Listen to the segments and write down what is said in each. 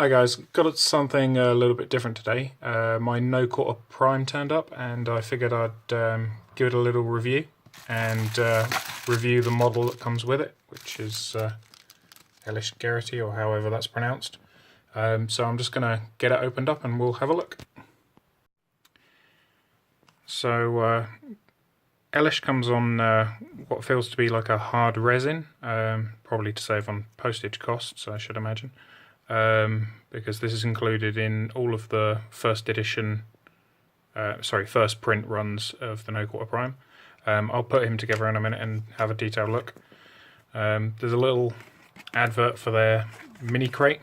Hi guys, got something a little bit different today. My No Quarter Prime turned up and I figured I'd give it a little review and review the model that comes with it, which is Eilish Garrity, or however that's pronounced. So I'm just going to get it opened up and we'll have a look. So Eilish comes on what feels to be like a hard resin, probably to save on postage costs, I should imagine. Because this is included in all of the first edition, first print runs of the No Quarter Prime. I'll put him together in a minute and have a detailed look. There's a little advert for their mini crate.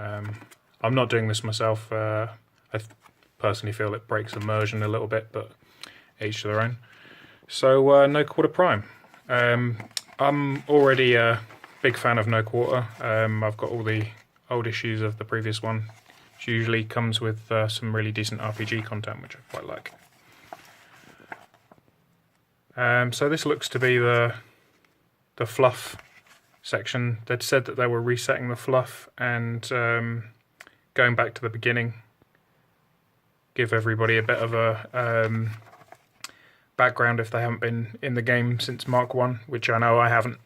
I'm not doing this myself. I personally feel it breaks immersion a little bit, but each to their own. So No Quarter Prime. I'm already a big fan of No Quarter. I've got all the old issues of the previous one, which usually comes with some really decent RPG content, which I quite like. So this looks to be the fluff section. They'd said that they were resetting the fluff and going back to the beginning, give everybody a bit of a background if they haven't been in the game since Mark 1, which I know I haven't.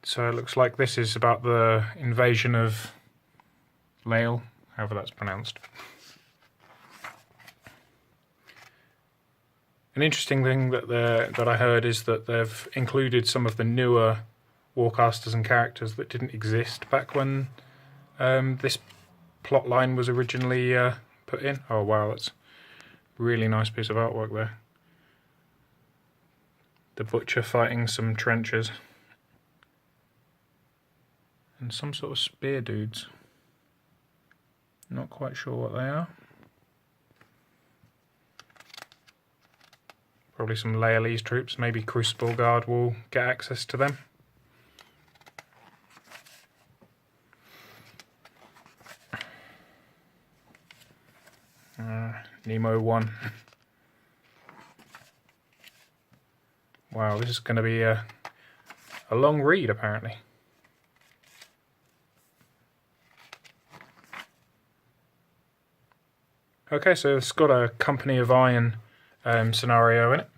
So it looks like this is about the invasion of Lael, however that's pronounced. An interesting thing that I heard is that they've included some of the newer Warcasters and characters that didn't exist back when this plot line was originally put in. Oh wow, that's a really nice piece of artwork there. The butcher fighting some trenchers. And some sort of spear dudes. Not quite sure what they are. Probably some Laelese troops. Maybe Crucible Guard will get access to them. Nemo 1. Wow, this is going to be a long read apparently. Okay, so it's got a Company of Iron scenario in it.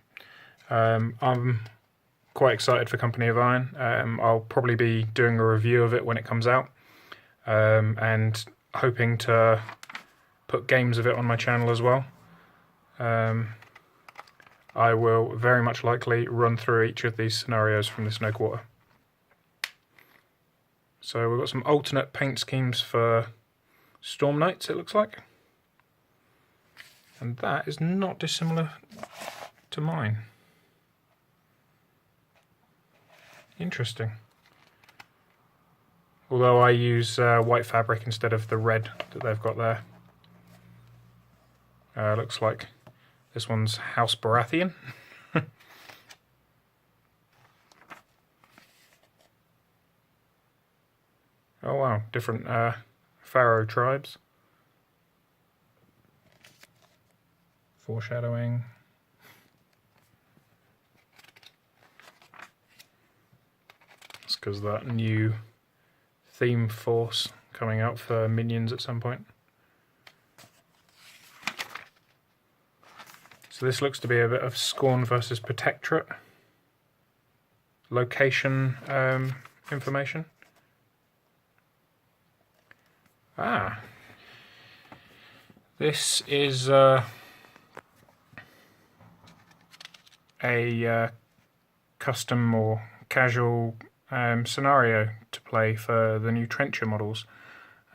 I'm quite excited for Company of Iron. I'll probably be doing a review of it when it comes out, and hoping to put games of it on my channel as well. I will very much likely run through each of these scenarios from this No Quarter. So we've got some alternate paint schemes for Storm Knights, it looks like. And that is not dissimilar to mine. Interesting. Although I use white fabric instead of the red that they've got there. Looks like this one's House Baratheon. Oh wow, different Pharaoh tribes. Foreshadowing. It's because that new theme force coming out for minions at some point. So this looks to be a bit of Scorn versus Protectorate. Location information. Ah. This is a custom or casual scenario to play for the new Trencher models.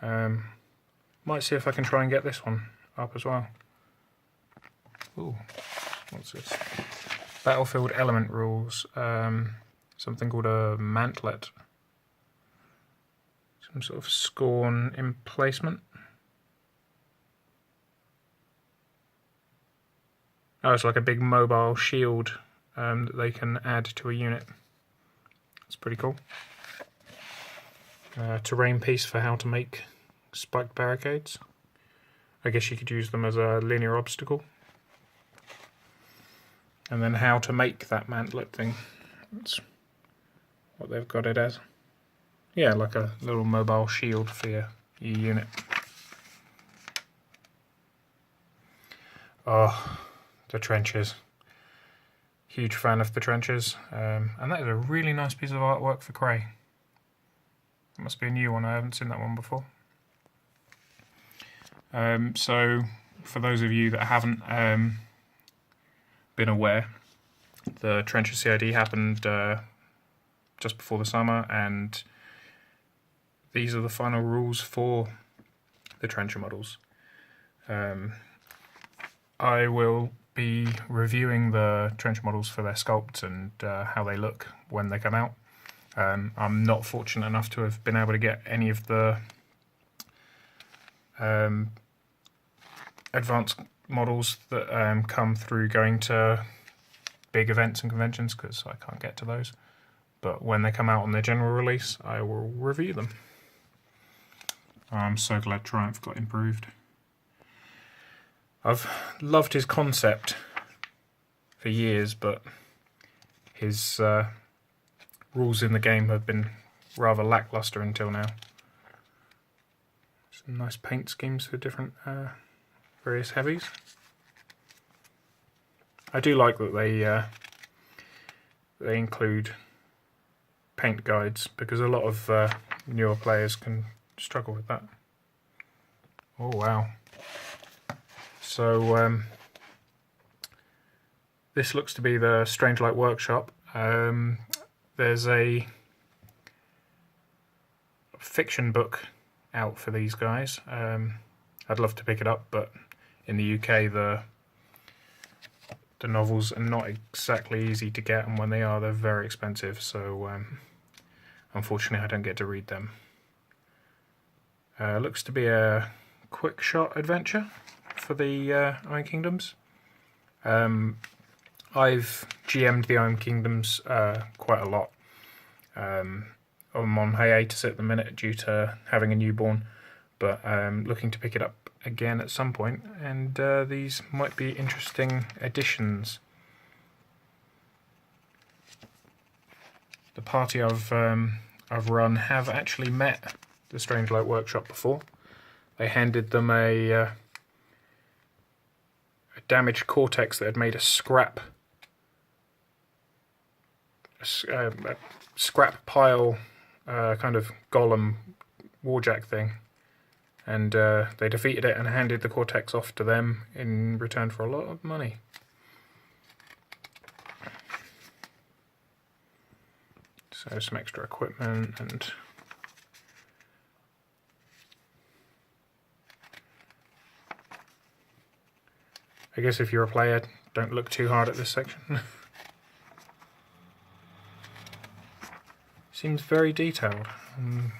Might see if I can try and get this one up as well. Ooh, what's this? Battlefield element rules. Something called a mantlet. Some sort of Scorn emplacement. Oh, it's like a big mobile shield that they can add to a unit. It's pretty cool. Terrain piece for how to make spiked barricades. I guess you could use them as a linear obstacle. And then how to make that mantlet thing. That's what they've got it as. yeah, like a little mobile shield for your unit. Oh, the trenches. Huge fan of the trenches. And that is a really nice piece of artwork for Cray. It must be a new one, I haven't seen that one before. So, for those of you that haven't been aware, the Trencher CID happened just before the summer, and these are the final rules for the Trencher models. I will be reviewing the Trencher models for their sculpts and how they look when they come out. I'm not fortunate enough to have been able to get any of the advanced models that come through going to big events and conventions, because I can't get to those. But when they come out on their general release, I will review them. I'm so glad Triumph got improved. I've loved his concept for years, but his rules in the game have been rather lackluster until now. Some nice paint schemes for different various heavies. I do like that they include paint guides, because a lot of newer players can struggle with that. Oh wow. So this looks to be the Strange Light Workshop. There's a fiction book out for these guys. I'd love to pick it up, but in the UK the novels are not exactly easy to get, and when they are, they're very expensive, so unfortunately I don't get to read them. Looks to be a quick shot adventure for the Iron Kingdoms. I've GM'd the Iron Kingdoms quite a lot. I'm on hiatus at the minute due to having a newborn, but looking to pick it up again at some point, and these might be interesting additions. The party I've run have actually met the Strange Light Workshop before. They handed them a damaged Cortex that had made a scrap pile kind of golem warjack thing, and they defeated it and handed the Cortex off to them in return for a lot of money. So some extra equipment, and I guess if you're a player, don't look too hard at this section. Seems very detailed. I'm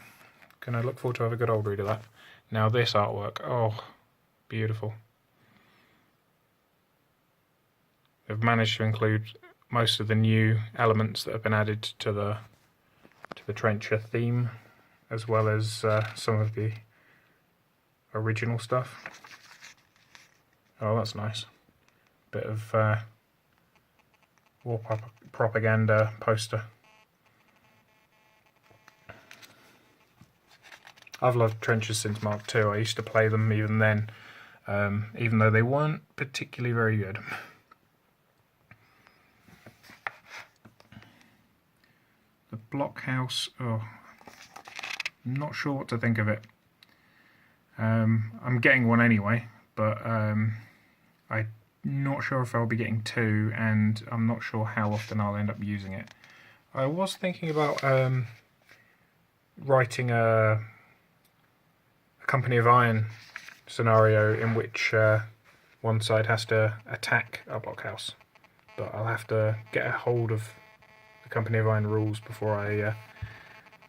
going to look forward to have a good old read of that. Now this artwork, oh, beautiful. They've managed to include most of the new elements that have been added to the Trencher theme, as well as some of the original stuff. Oh, that's nice. Bit of war propaganda poster. I've loved Trenchers since Mark II. I used to play them even then, even though they weren't particularly very good. The blockhouse, oh, I'm not sure what to think of it. I'm getting one anyway, but I'm not sure if I'll be getting two, and I'm not sure how often I'll end up using it. I was thinking about writing a Company of Iron scenario in which one side has to attack a blockhouse, but I'll have to get a hold of the Company of Iron rules before I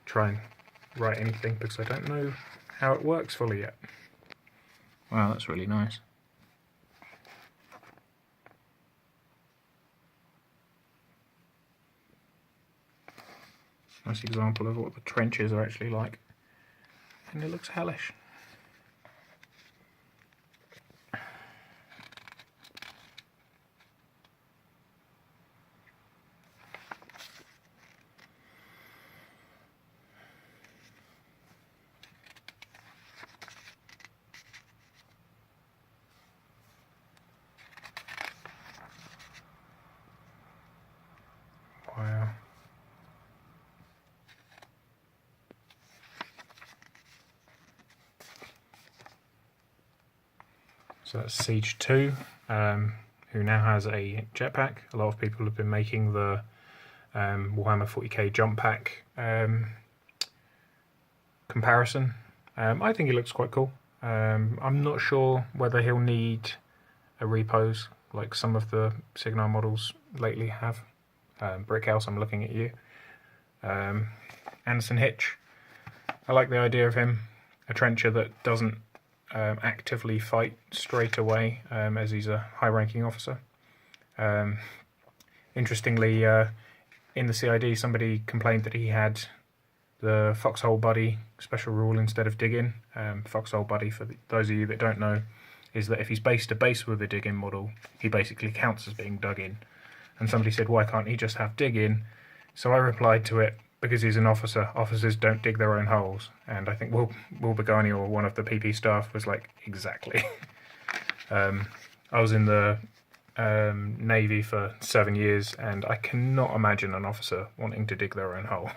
try and write anything, because I don't know how it works fully yet. Wow, that's really nice. Nice example of what the trenches are actually like, and it looks hellish. So that's Siege 2, who now has a jetpack. A lot of people have been making the Warhammer 40k jump pack comparison. I think he looks quite cool. I'm not sure whether he'll need a repose like some of the Signar models lately have. Brickhouse, I'm looking at you. Anderson Hitch, I like the idea of him. A trencher that doesn't actively fight straight away, as he's a high-ranking officer. Interestingly, in the CID, somebody complained that he had the Foxhole Buddy special rule instead of dig-in. Foxhole Buddy, for those of you that don't know, is that if he's base to base with a dig-in model, he basically counts as being dug in. And somebody said, why can't he just have dig-in? So I replied to it, because he's an officer, officers don't dig their own holes. And I think Will Begani, or one of the PP staff, was like, exactly. I was in the Navy for 7 years, and I cannot imagine an officer wanting to dig their own hole.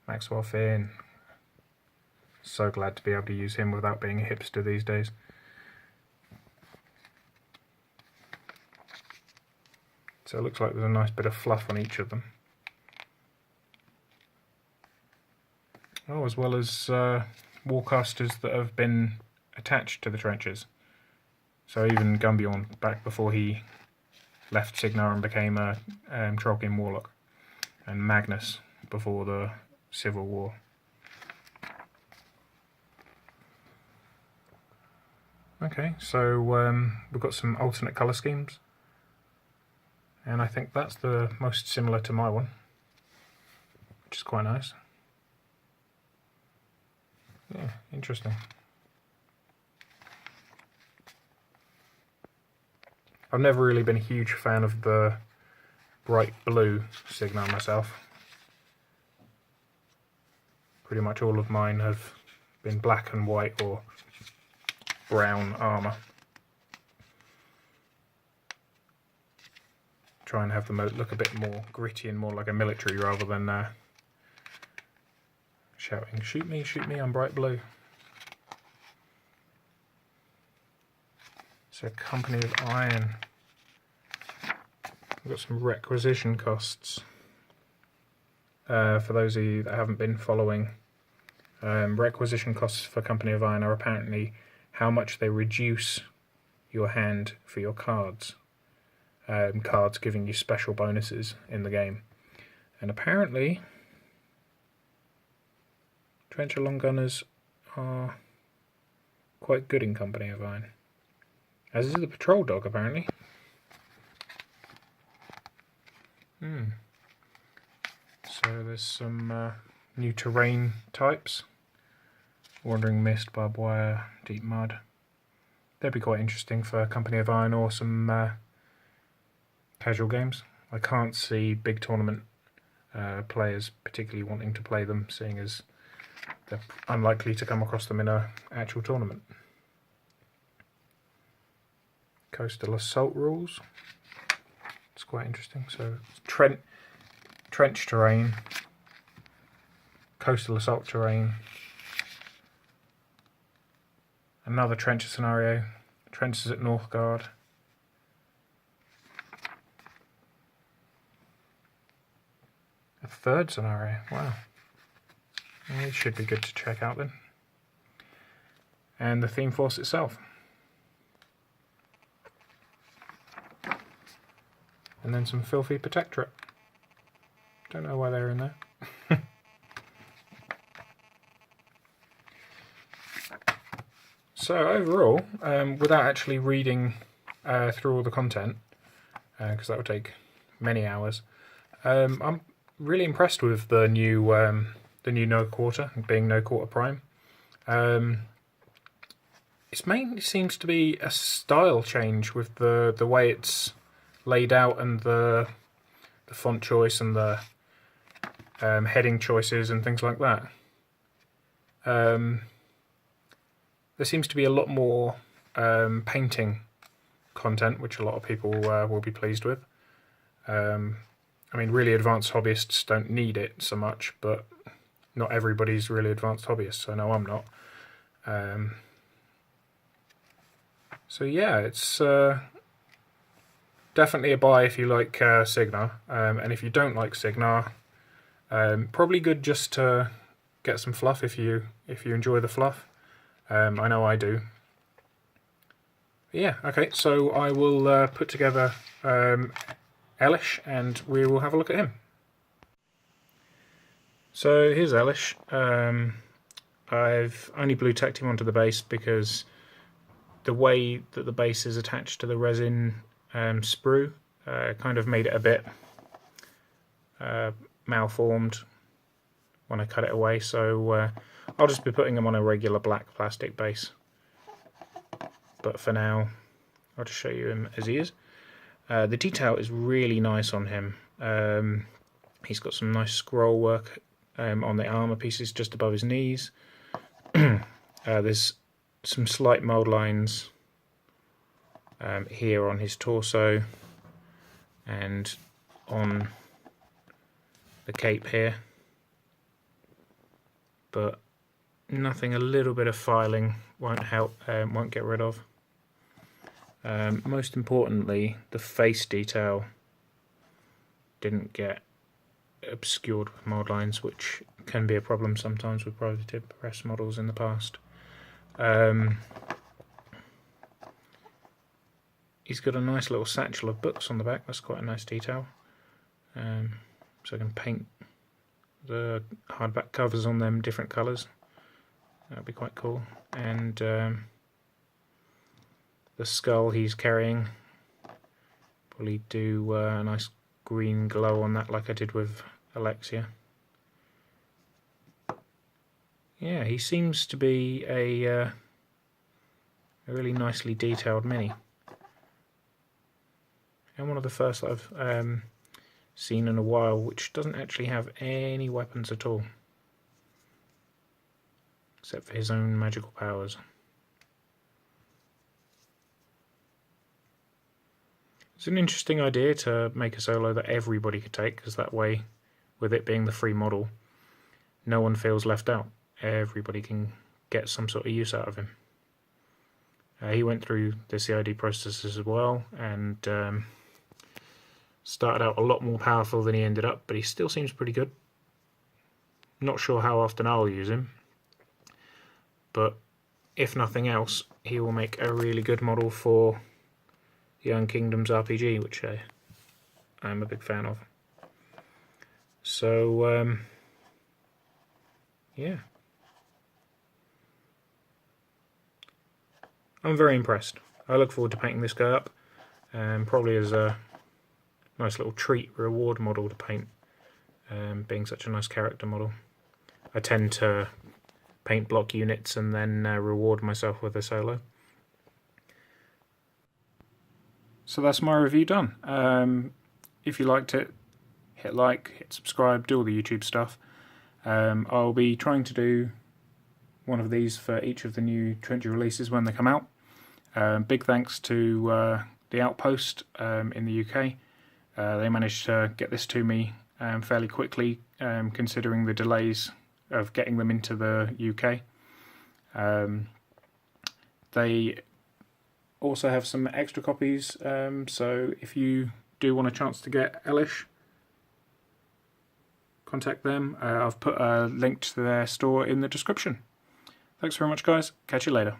Maxwell Finn. So glad to be able to use him without being a hipster these days. So it looks like there's a nice bit of fluff on each of them. Oh, as well as warcasters that have been attached to the trenches. So even Gumbjorn, back before he left Signar and became a Trollkin Warlock. And Magnus, before the Civil War. Okay, so we've got some alternate colour schemes. And I think that's the most similar to my one, which is quite nice. Yeah, interesting. I've never really been a huge fan of the bright blue Signar myself. Pretty much all of mine have been black and white or brown armour. Try and have them look a bit more gritty and more like a military rather than shouting, shoot me, I'm bright blue. So Company of Iron. We've got some requisition costs. For those of you that haven't been following, requisition costs for Company of Iron are apparently how much they reduce your hand for your cards. Cards giving you special bonuses in the game. And apparently, Trencher Long Gunners are quite good in Company of Iron. As is the Patrol Dog, apparently. So there's some new terrain types. Wandering Mist, Barbed Wire, Deep Mud. They'd be quite interesting for Company of Iron or some casual games. I can't see big tournament players particularly wanting to play them, seeing as they're unlikely to come across them in an actual tournament. Coastal Assault rules. It's quite interesting. So trench terrain, coastal assault terrain, another trencher scenario, trenches at Northgard. A third scenario, wow. It should be good to check out then. And the theme force itself. And then some filthy protectorate. Don't know why they're in there. So overall, without actually reading through all the content, because that would take many hours, I'm really impressed with the new No Quarter, being No Quarter Prime. It mainly seems to be a style change with the way it's laid out and the font choice and the heading choices and things like that. There seems to be a lot more painting content, which a lot of people will be pleased with. I mean, really advanced hobbyists don't need it so much, but not everybody's really advanced hobbyists, so no, I'm not. So yeah, it's definitely a buy if you like Signar, and if you don't like Signar, probably good just to get some fluff if you enjoy the fluff. I know I do. Yeah, okay, so I will put together Eilish and we will have a look at him. So here's Eilish. I've only blue tacked him onto the base because the way that the base is attached to the resin sprue kind of made it a bit malformed when I cut it away, so I'll just be putting him on a regular black plastic base. But for now, I'll just show you him as he is. The detail is really nice on him. He's got some nice scroll work on the armour pieces just above his knees. There's some slight mould lines here on his torso and on the cape here, but nothing a little bit of filing won't help, won't get rid of. Most importantly, the face detail didn't get obscured with mould lines, which can be a problem sometimes with prototype press models in the past. He's got a nice little satchel of books on the back. That's quite a nice detail. So I can paint the hardback covers on them different colours. That'd be quite cool. And the skull he's carrying, probably do a nice green glow on that like I did with Alexia. Yeah, he seems to be a really nicely detailed mini. And one of the first that I've seen in a while which doesn't actually have any weapons at all, except for his own magical powers. It's an interesting idea to make a solo that everybody could take, because that way, with it being the free model, no one feels left out. Everybody can get some sort of use out of him. He went through the CID process as well, and started out a lot more powerful than he ended up, but he still seems pretty good. Not sure how often I'll use him, but if nothing else, he will make a really good model for Young Kingdoms RPG, which I'm a big fan of. So, yeah. I'm very impressed. I look forward to painting this guy up, probably as a nice little treat reward model to paint, being such a nice character model. I tend to paint block units and then reward myself with a solo. So that's my review done. If you liked it, hit like, hit subscribe, do all the YouTube stuff. I'll be trying to do one of these for each of the new Trinity releases when they come out. Big thanks to the Outpost in the UK. They managed to get this to me fairly quickly, considering the delays of getting them into the UK. They also have some extra copies, so if you do want a chance to get Eilish, contact them. I've put a link to their store in the description. Thanks very much, guys. Catch you later.